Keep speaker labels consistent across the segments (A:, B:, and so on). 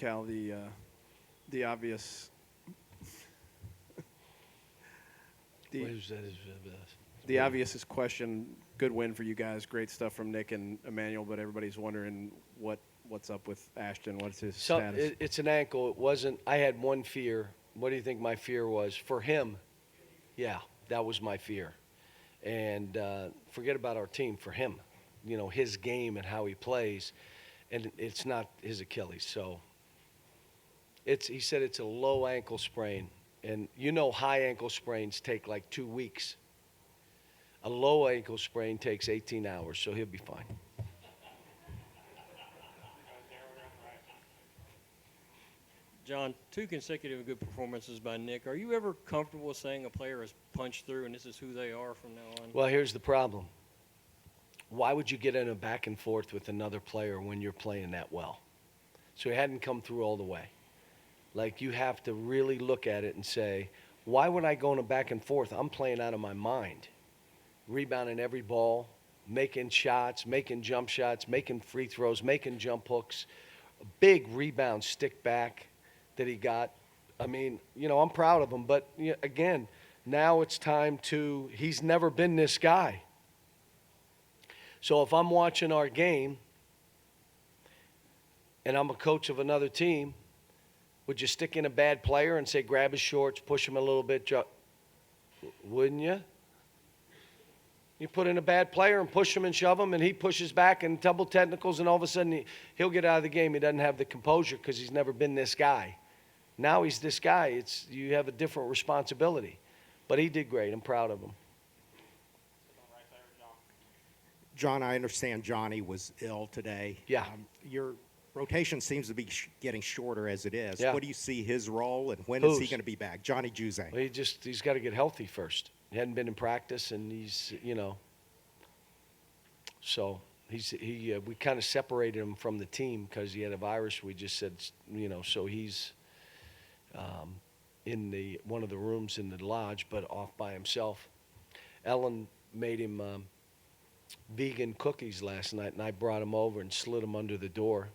A: Cal, the obvious
B: What is that?
A: the obvious question. Good win for you guys. Great stuff from Nick and Emmanuel, but everybody's wondering what's up with Ashton. What's his status?
B: It's an ankle. It wasn't. I had one fear. What do you think my fear was for him? Yeah, that was my fear. And forget about our team. For him, his game and how he plays, and it's not his Achilles. So he said it's a low ankle sprain, and high ankle sprains take like 2 weeks. A low ankle sprain takes 18 hours, so he'll be fine.
C: John, 2 consecutive good performances by Nick. Are you ever comfortable saying a player has punched through and this is who they are from now on?
B: Well, here's the problem. Why would you get in a back and forth with another player when you're playing that well? So he hadn't come through all the way. Like, you have to really look at it and say, why would I go in a back and forth? I'm playing out of my mind. Rebounding every ball, making shots, making jump shots, making free throws, making jump hooks. A big rebound stick back that he got. I mean, I'm proud of him. But, again, now it's time he's never been this guy. So if I'm watching our game and I'm a coach of another team, would you stick in a bad player and say grab his shorts, push him a little bit? Wouldn't you? You put in a bad player and push him and shove him, and he pushes back and double technicals, and all of a sudden he'll get out of the game. He doesn't have the composure because he's never been this guy. Now he's this guy. You have a different responsibility. But he did great. I'm proud of him.
D: John, I understand Johnny was ill today.
B: Yeah.
D: Your rotation seems to be getting shorter as it is.
B: Yeah.
D: What do you see his role, and when is he going to be back? Johnny Juzang.
B: Well, he's got to get healthy first. He hadn't been in practice, and he's, so we kind of separated him from the team because he had a virus. We just said, so he's in one of the rooms in the lodge, but off by himself. Ellen made him vegan cookies last night, and I brought him over and slid him under the door.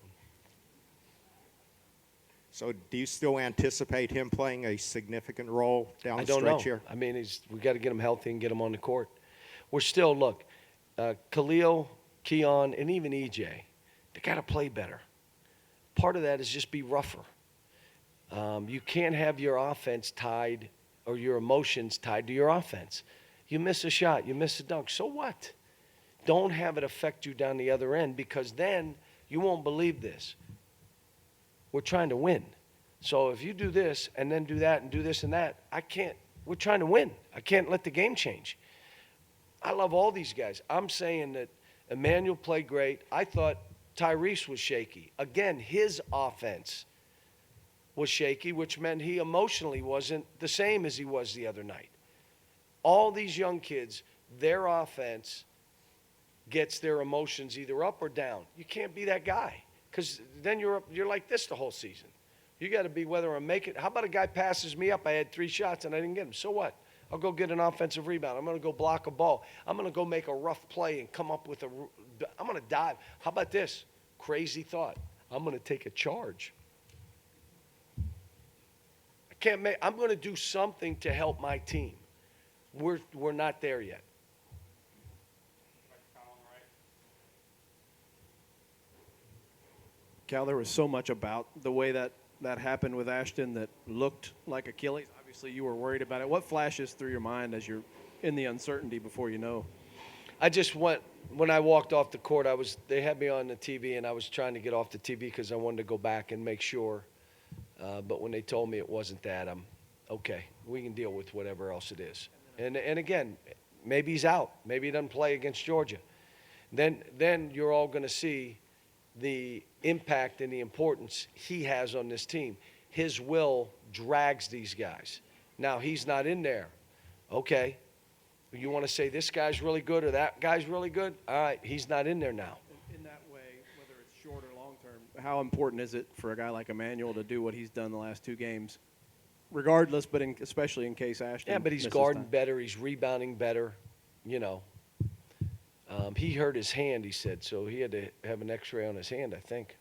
D: So do you still anticipate him playing a significant role down the
B: I don't
D: stretch
B: know.
D: here?
B: I mean, we got to get him healthy and get him on the court. We're still, look, Khalil, Keon, and even EJ, they got to play better. Part of that is just be rougher. You can't have your offense tied or your emotions tied to your offense. You miss a shot, you miss a dunk, so what? Don't have it affect you down the other end, because then you won't believe this. We're trying to win. So if you do this and then do that and do this and that, we're trying to win. I can't let the game change. I love all these guys. I'm saying that Emmanuel played great. I thought Tyrese was shaky. Again, his offense was shaky, which meant he emotionally wasn't the same as he was the other night. All these young kids, their offense gets their emotions either up or down. You can't be that guy, because then you're like this the whole season. You got to be whether I make it. How about a guy passes me up? I had 3 shots and I didn't get him. So what? I'll go get an offensive rebound. I'm going to go block a ball. I'm going to go make a rough play and come up with I'm going to dive. How about this? Crazy thought. I'm going to take a charge. I'm going to do something to help my team. We're not there yet.
A: Cal, there was so much about the way that happened with Ashton that looked like Achilles. Obviously, you were worried about it. What flashes through your mind as you're in the uncertainty before you know?
B: When I walked off the court, they had me on the TV, and I was trying to get off the TV because I wanted to go back and make sure. But when they told me it wasn't that, I'm okay. We can deal with whatever else it is. And again, maybe he's out. Maybe he doesn't play against Georgia. Then you're all going to see the impact and the importance he has on this team. His will drags these guys. Now, he's not in there. Okay. You want to say this guy's really good or that guy's really good? All right, he's not in there now.
A: In that way, whether it's short or long term, how important is it for a guy like Emmanuel to do what he's done the last 2 games? Regardless, but especially in case Ashton.
B: Yeah, but he's guarding better. He's rebounding better. He hurt his hand, he said, so he had to have an X-ray on his hand, I think.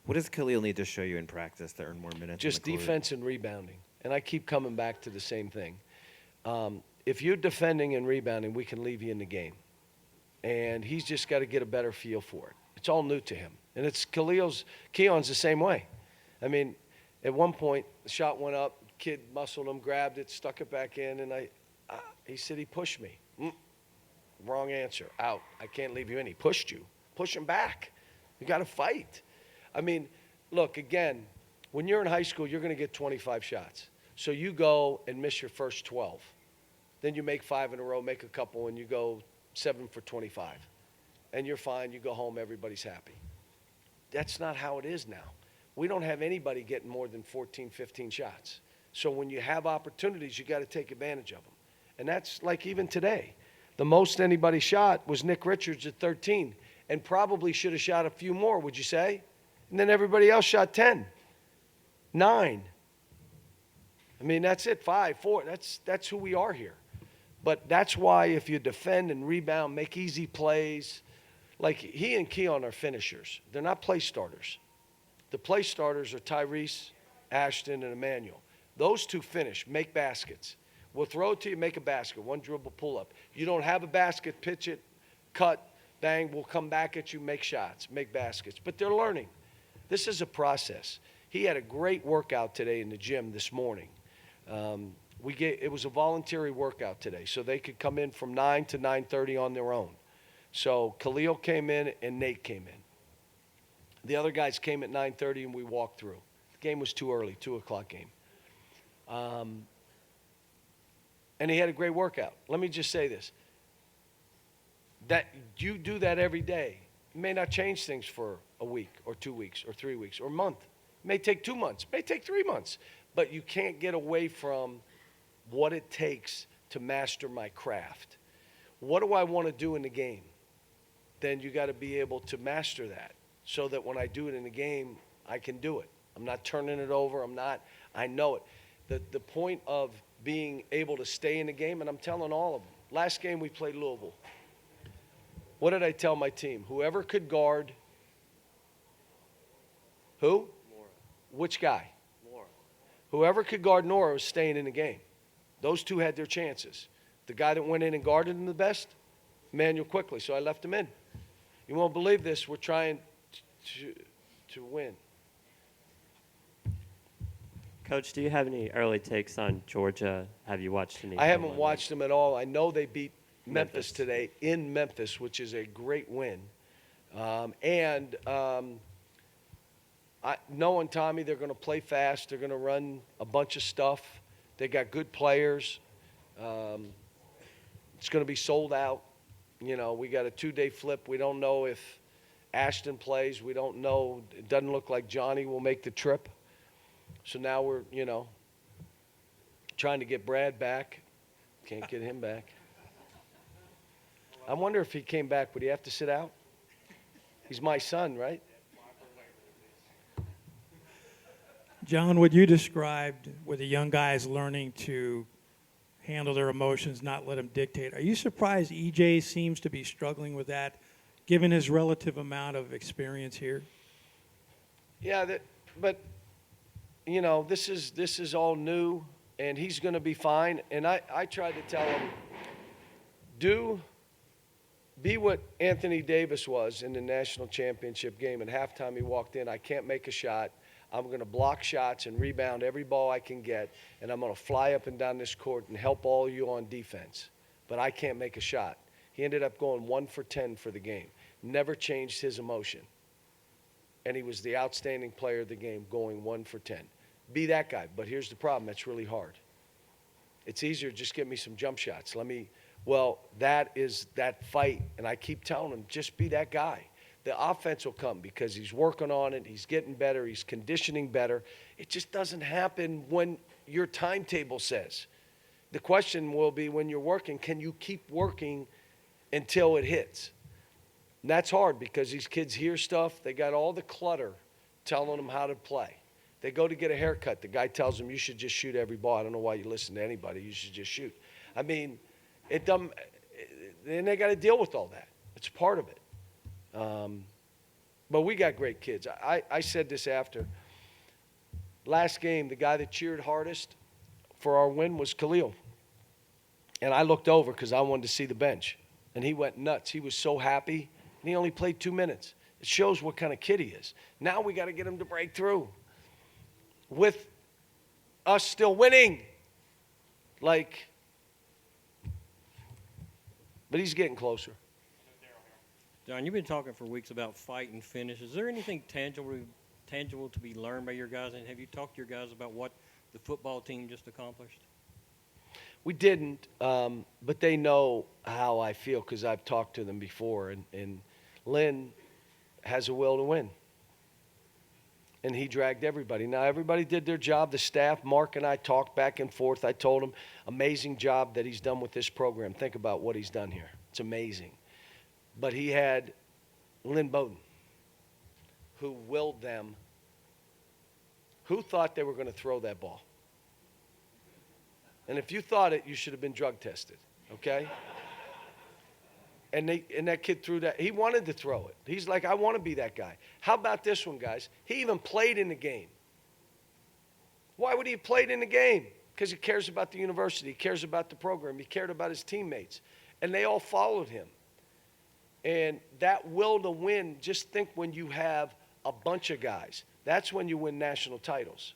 E: What does Khalil need to show you in practice to earn more minutes?
B: Just
E: on the court?
B: defense and rebounding. And I keep coming back to the same thing. If you're defending and rebounding, we can leave you in the game. And he's just got to get a better feel for it. It's all new to him. And it's Keon's the same way. I mean, at one point, the shot went up, kid muscled him, grabbed it, stuck it back in, and he said he pushed me. Wrong answer. Out. I can't leave you in. He pushed you. Push him back. You got to fight. I mean, look, again, when you're in high school, you're going to get 25 shots. So you go and miss your first 12. Then you make 5 in a row, make a couple, and you go 7 for 25. And you're fine. You go home. Everybody's happy. That's not how it is now. We don't have anybody getting more than 14, 15 shots. So when you have opportunities, you got to take advantage of them. And that's like even today. The most anybody shot was Nick Richards at 13, and probably should have shot a few more, would you say? And then everybody else shot 10, 9. I mean, that's it, 5, 4. That's who we are here. But that's why if you defend and rebound, make easy plays, like he and Keon are finishers. They're not play starters. The play starters are Tyrese, Ashton, and Emmanuel. Those two finish, make baskets. We'll throw it to you, make a basket, one dribble, pull up. You don't have a basket, pitch it, cut, bang, we'll come back at you, make shots, make baskets. But they're learning. This is a process. He had a great workout today in the gym this morning. It was a voluntary workout today, so they could come in from 9 to 9:30 on their own. So Khalil came in and Nate came in. The other guys came at 9:30 and we walked through. The game was too early, 2 o'clock game. And he had a great workout. Let me just say this. That you do that every day. It may not change things for a week or 2 weeks or 3 weeks or a month. It may take 2 months, it may take 3 months. But you can't get away from what it takes to master my craft. What do I want to do in the game? Then you got to be able to master that so that when I do it in the game, I can do it. I'm not turning it over. I know it. The point of being able to stay in the game, and I'm telling all of them. Last game we played Louisville. What did I tell my team? Whoever could guard. Who?
C: Nora.
B: Which guy?
C: Nora.
B: Whoever could guard Nora was staying in the game. Those two had their chances. The guy that went in and guarded him the best, Manuel Quickly, so I left him in. You won't believe this. We're trying to win.
F: Coach, do you have any early takes on Georgia? Have you watched any?
B: I haven't watched them at all. I know they beat Memphis
F: Memphis.
B: today in Memphis, which is a great win. Knowing Tommy, they're going to play fast. They're going to run a bunch of stuff. They got good players. It's going to be sold out. You know, we got a 2-day flip. We don't know if Ashton plays. We don't know. It doesn't look like Johnny will make the trip. So now we're, trying to get Brad back. Can't get him back. I wonder if he came back, would he have to sit out? He's my son, right?
G: John, what you described with the young guys learning to handle their emotions, not let them dictate, are you surprised EJ seems to be struggling with that, given his relative amount of experience here?
B: Yeah, but this is all new, and he's going to be fine. And I tried to tell him, be what Anthony Davis was in the national championship game. At halftime, he walked in, I can't make a shot. I'm going to block shots and rebound every ball I can get, and I'm going to fly up and down this court and help all you on defense. But I can't make a shot. He ended up going 1 for 10 for the game. Never changed his emotion. And he was the outstanding player of the game, going 1 for 10. Be that guy. But here's the problem. That's really hard. It's easier, just get me some jump shots. That is that fight. And I keep telling him, just be that guy. The offense will come because he's working on it. He's getting better. He's conditioning better. It just doesn't happen when your timetable says. The question will be when you're working, can you keep working until it hits? And that's hard because these kids hear stuff. They got all the clutter telling them how to play. They go to get a haircut. The guy tells them, you should just shoot every ball. I don't know why you listen to anybody. You should just shoot. I mean, then they got to deal with all that. It's part of it. But we got great kids. I said this after. Last game, the guy that cheered hardest for our win was Khalil. And I looked over because I wanted to see the bench. And he went nuts. He was so happy. And he only played 2 minutes. It shows what kind of kid he is. Now we got to get him to break through. With us still winning. But he's getting closer.
C: John, you've been talking for weeks about fight and finish. Is there anything tangible to be learned by your guys? And have you talked to your guys about what the football team just accomplished?
B: We didn't, but they know how I feel because I've talked to them before. And Lynn has a will to win. And he dragged everybody. Now, everybody did their job. The staff, Mark and I talked back and forth. I told him, amazing job that he's done with this program. Think about what he's done here. It's amazing. But he had Lynn Bowden, who willed them. Who thought they were going to throw that ball? And if you thought it, you should have been drug tested, okay? And that kid threw that. He wanted to throw it. He's like, I want to be that guy. How about this one, guys? He even played in the game. Why would he have played in the game? Because he cares about the university. He cares about the program. He cared about his teammates. And they all followed him. And that will to win, just think when you have a bunch of guys. That's when you win national titles.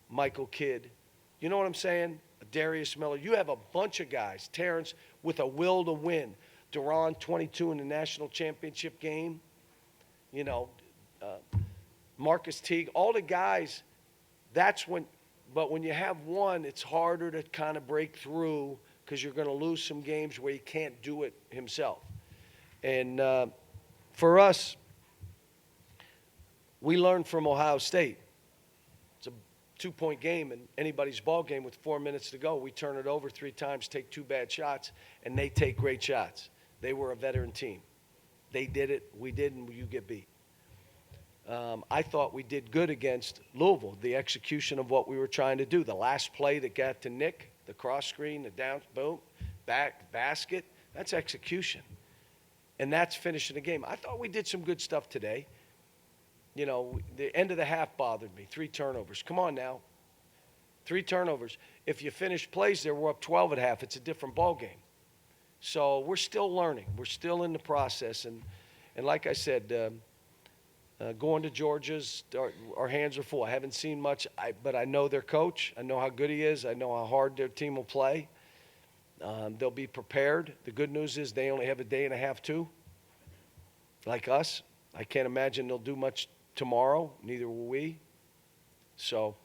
B: Michael Kidd. You know what I'm saying? Darius Miller. You have a bunch of guys. Terrence with a will to win. Duran, 22 in the national championship game. You know, Marcus Teague. All the guys, that's when. But when you have one, it's harder to kind of break through because you're going to lose some games where he can't do it himself. And for us, we learned from Ohio State. It's a 2-point game in anybody's ball game with 4 minutes to go. We turn it over 3 times, take 2 bad shots, and they take great shots. They were a veteran team. They did it. We didn't. You get beat. I thought we did good against Louisville, the execution of what we were trying to do. The last play that got to Nick, the cross screen, the down, boom, back, basket, that's execution. And that's finishing the game. I thought we did some good stuff today. You know, the end of the half bothered me. 3 turnovers. Come on now. 3 turnovers. If you finish plays there, we're up 12 at half. It's a different ball game. So we're still learning. We're still in the process. And like I said, going to Georgia's, our hands are full. I haven't seen much, but I know their coach. I know how good he is. I know how hard their team will play. They'll be prepared. The good news is they only have a day and a half, too, like us. I can't imagine they'll do much tomorrow. Neither will we. So